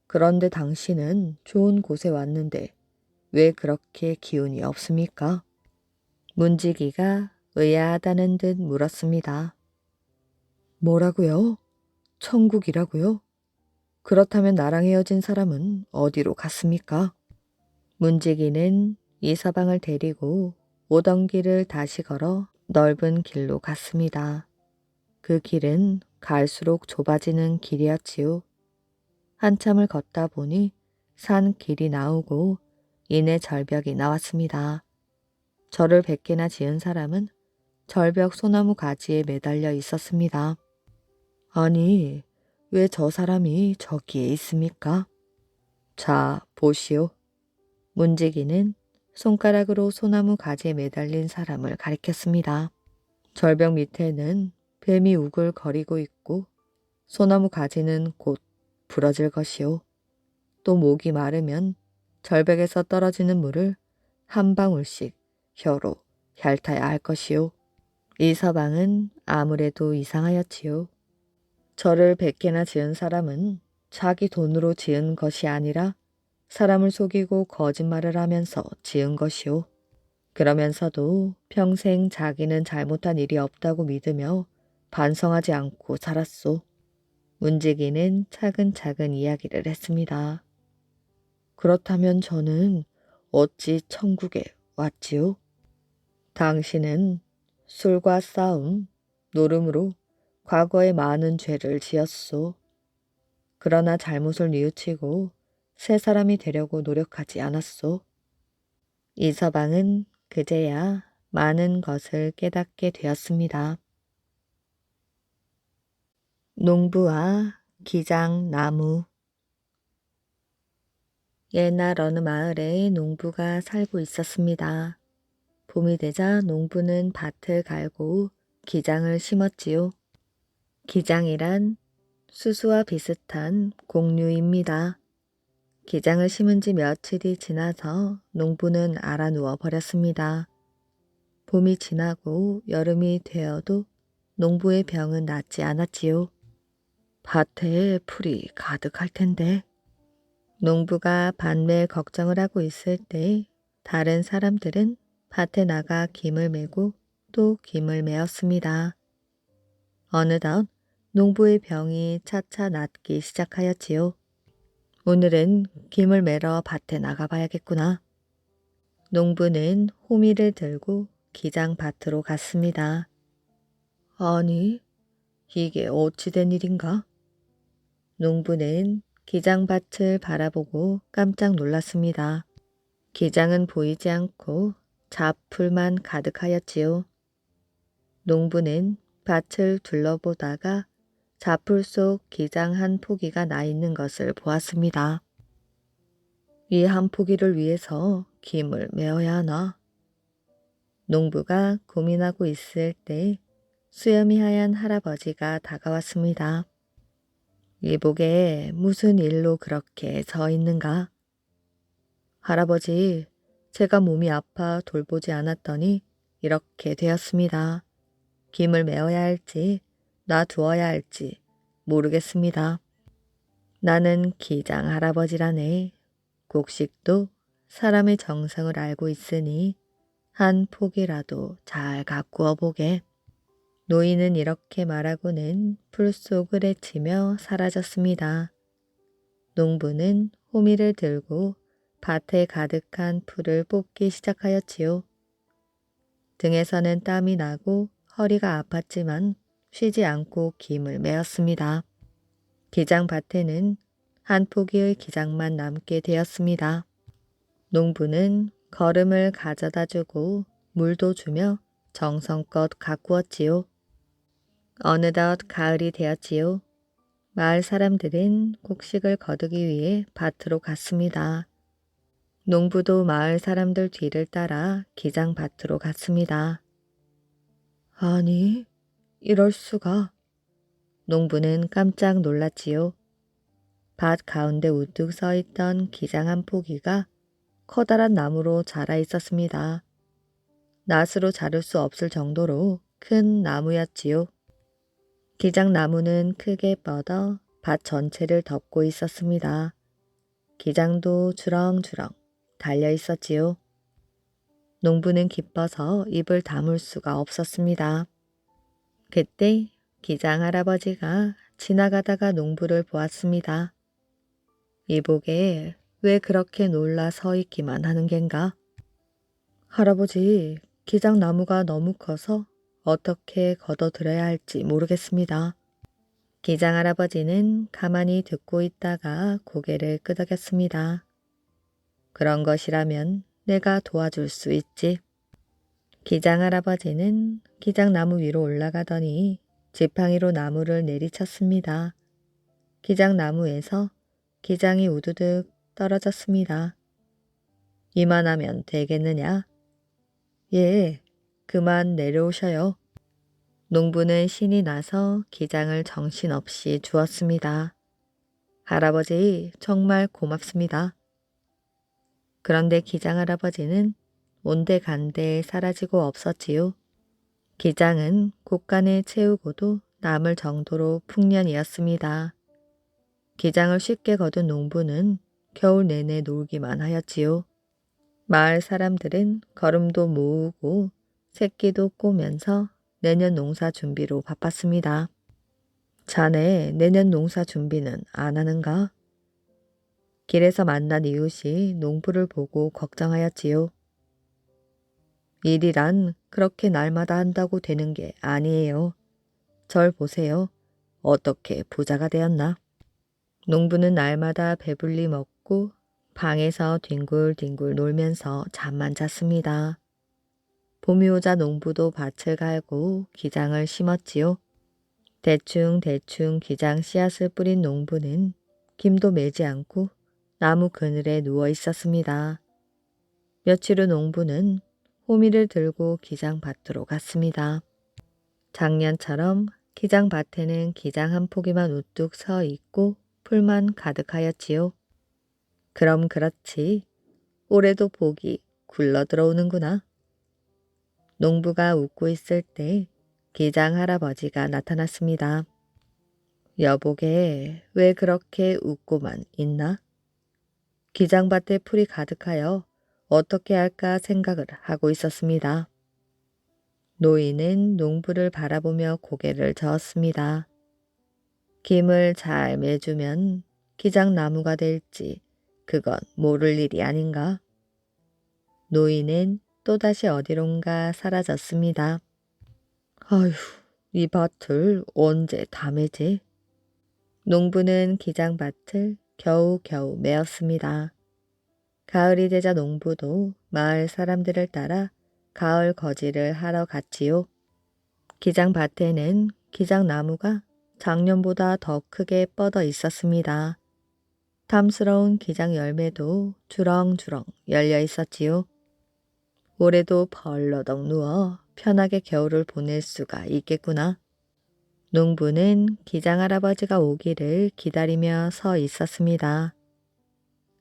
A: 그런데 당신은 좋은 곳에 왔는데 왜 그렇게 기운이 없습니까? 문지기가 의아하다는 듯 물었습니다. 뭐라고요? 천국이라고요? 그렇다면 나랑 헤어진 사람은 어디로 갔습니까? 문지기는 이서방을 데리고 오던 길을 다시 걸어 넓은 길로 갔습니다. 그 길은 갈수록 좁아지는 길이었지요. 한참을 걷다 보니 산 길이 나오고 이내 절벽이 나왔습니다. 절을 100개나 지은 사람은 절벽 소나무 가지에 매달려 있었습니다. 아니, 왜 저 사람이 저기에 있습니까? 자, 보시오. 문지기는 손가락으로 소나무 가지에 매달린 사람을 가리켰습니다. 절벽 밑에는 뱀이 우글거리고 있고 소나무 가지는 곧 부러질 것이오. 또 목이 마르면 절벽에서 떨어지는 물을 한 방울씩 혀로 핥아야 할 것이오. 이서방은 아무래도 이상하였지요. 절을 100개나 지은 사람은 자기 돈으로 지은 것이 아니라 사람을 속이고 거짓말을 하면서 지은 것이오. 그러면서도 평생 자기는 잘못한 일이 없다고 믿으며 반성하지 않고 살았소. 문지기는 차근차근 이야기를 했습니다. 그렇다면 저는 어찌 천국에 왔지요? 당신은 술과 싸움, 노름으로 과거에 많은 죄를 지었소. 그러나 잘못을 뉘우치고 새 사람이 되려고 노력하지 않았소. 이서방은 그제야 많은 것을 깨닫게 되었습니다. 농부와 기장나무. 옛날 어느 마을에 농부가 살고 있었습니다. 봄이 되자 농부는 밭을 갈고 기장을 심었지요. 기장이란 수수와 비슷한 곡류입니다. 기장을 심은 지 며칠이 지나서 농부는 알아누워 버렸습니다. 봄이 지나고 여름이 되어도 농부의 병은 낫지 않았지요. 밭에 풀이 가득할 텐데. 농부가 밭일 걱정을 하고 있을 때 다른 사람들은 밭에 나가 김을 메고 또 김을 메었습니다. 어느덧 농부의 병이 차차 낫기 시작하였지요. 오늘은 김을 매러 밭에 나가봐야겠구나. 농부는 호미를 들고 기장 밭으로 갔습니다. 아니, 이게 어찌 된 일인가? 농부는 기장밭을 바라보고 깜짝 놀랐습니다. 기장은 보이지 않고 잡풀만 가득하였지요. 농부는 밭을 둘러보다가 잡풀 속 기장 한 포기가 나 있는 것을 보았습니다. 이 한 포기를 위해서 김을 메어야 하나? 농부가 고민하고 있을 때 수염이 하얀 할아버지가 다가왔습니다. 이복에 무슨 일로 그렇게 서 있는가? 할아버지, 제가 몸이 아파 돌보지 않았더니 이렇게 되었습니다. 김을 메어야 할지 놔두어야 할지 모르겠습니다. 나는 기장 할아버지라네. 곡식도 사람의 정성을 알고 있으니 한 폭이라도 잘 가꾸어 보게. 노인은 이렇게 말하고는 풀 속을 헤치며 사라졌습니다. 농부는 호미를 들고 밭에 가득한 풀을 뽑기 시작하였지요. 등에서는 땀이 나고 허리가 아팠지만 쉬지 않고 김을 메었습니다. 기장밭에는 한 포기의 기장만 남게 되었습니다. 농부는 거름을 가져다 주고 물도 주며 정성껏 가꾸었지요. 어느덧 가을이 되었지요. 마을 사람들은 곡식을 거두기 위해 밭으로 갔습니다. 농부도 마을 사람들 뒤를 따라 기장밭으로 갔습니다. 아니, 이럴 수가. 농부는 깜짝 놀랐지요. 밭 가운데 우뚝 서 있던 기장 한 포기가 커다란 나무로 자라 있었습니다. 낫으로 자를 수 없을 정도로 큰 나무였지요. 기장 나무는 크게 뻗어 밭 전체를 덮고 있었습니다. 기장도 주렁주렁 달려 있었지요. 농부는 기뻐서 입을 다물 수가 없었습니다. 그때 기장 할아버지가 지나가다가 농부를 보았습니다. 이보게 왜 그렇게 놀라 서 있기만 하는 겐가? 할아버지, 기장나무가 너무 커서 어떻게 걷어들여야 할지 모르겠습니다. 기장 할아버지는 가만히 듣고 있다가 고개를 끄덕였습니다. 그런 것이라면 내가 도와줄 수 있지. 기장 할아버지는 기장나무 위로 올라가더니 지팡이로 나무를 내리쳤습니다. 기장나무에서 기장이 우두둑 떨어졌습니다. 이만하면 되겠느냐? 예, 그만 내려오셔요. 농부는 신이 나서 기장을 정신없이 주었습니다. 할아버지, 정말 고맙습니다. 그런데 기장 할아버지는 온데간데 사라지고 없었지요. 기장은 곳간에 채우고도 남을 정도로 풍년이었습니다. 기장을 쉽게 거둔 농부는 겨울 내내 놀기만 하였지요. 마을 사람들은 거름도 모으고 새끼도 꼬면서 내년 농사 준비로 바빴습니다. 자네 내년 농사 준비는 안 하는가? 길에서 만난 이웃이 농부를 보고 걱정하였지요. 일이란 그렇게 날마다 한다고 되는 게 아니에요. 절 보세요. 어떻게 부자가 되었나? 농부는 날마다 배불리 먹고 방에서 뒹굴뒹굴 놀면서 잠만 잤습니다. 봄이 오자 농부도 밭을 갈고 기장을 심었지요. 대충 기장 씨앗을 뿌린 농부는 김도 매지 않고 나무 그늘에 누워 있었습니다. 며칠 후 농부는 호미를 들고 기장밭으로 갔습니다. 작년처럼 기장밭에는 기장 한 포기만 우뚝 서 있고 풀만 가득하였지요. 그럼 그렇지. 올해도 복이 굴러 들어오는구나. 농부가 웃고 있을 때 기장 할아버지가 나타났습니다. 여보게 왜 그렇게 웃고만 있나? 기장밭에 풀이 가득하여 어떻게 할까 생각을 하고 있었습니다. 노인은 농부를 바라보며 고개를 저었습니다. 김을 잘 매주면 기장나무가 될지 그건 모를 일이 아닌가? 노인은 또다시 어디론가 사라졌습니다. 아휴, 이 밭을 언제 다 매지? 농부는 기장밭을 겨우겨우 메었습니다. 가을이 되자 농부도 마을 사람들을 따라 가을 거지를 하러 갔지요. 기장밭에는 기장나무가 작년보다 더 크게 뻗어 있었습니다. 탐스러운 기장 열매도 주렁주렁 열려 있었지요. 올해도 벌러덩 누워 편하게 겨울을 보낼 수가 있겠구나. 농부는 기장 할아버지가 오기를 기다리며 서 있었습니다.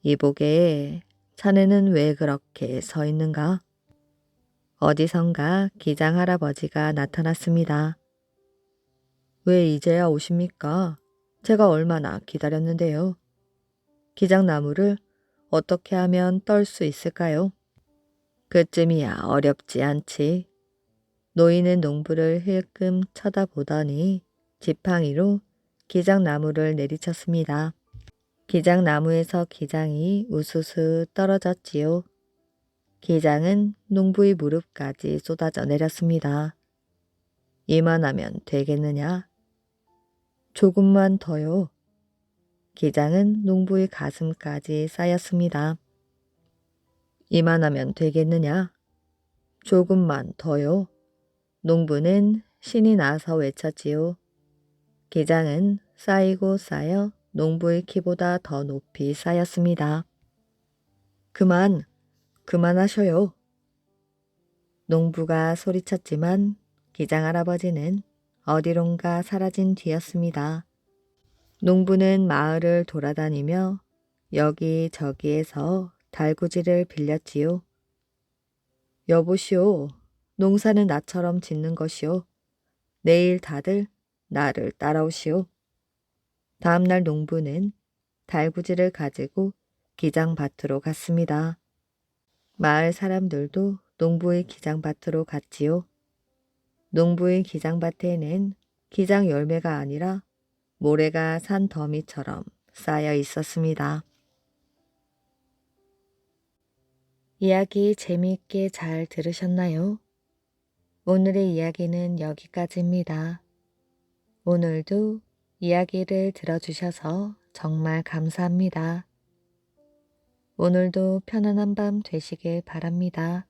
A: 이보게 자네는 왜 그렇게 서 있는가? 어디선가 기장 할아버지가 나타났습니다. 왜 이제야 오십니까? 제가 얼마나 기다렸는데요. 기장나무를 어떻게 하면 떨 수 있을까요? 그쯤이야 어렵지 않지. 노인은 농부를 힐끔 쳐다보더니 지팡이로 기장나무를 내리쳤습니다. 기장나무에서 기장이 우수수 떨어졌지요. 기장은 농부의 무릎까지 쏟아져 내렸습니다. 이만하면 되겠느냐? 조금만 더요. 기장은 농부의 가슴까지 쌓였습니다. 이만하면 되겠느냐? 조금만 더요. 농부는 신이 나서 외쳤지요. 기장은 쌓이고 쌓여 농부의 키보다 더 높이 쌓였습니다. 그만하셔요. 농부가 소리쳤지만 기장 할아버지는 어디론가 사라진 뒤였습니다. 농부는 마을을 돌아다니며 여기저기에서 달구지를 빌렸지요. 여보시오, 농사는 나처럼 짓는 것이오. 내일 다들 나를 따라오시오. 다음날 농부는 달구지를 가지고 기장밭으로 갔습니다. 마을 사람들도 농부의 기장밭으로 갔지요. 농부의 기장밭에는 기장 열매가 아니라 모래가 산 더미처럼 쌓여 있었습니다. 이야기 재미있게 잘 들으셨나요? 오늘의 이야기는 여기까지입니다. 오늘도 이야기를 들어주셔서 정말 감사합니다. 오늘도 편안한 밤 되시길 바랍니다.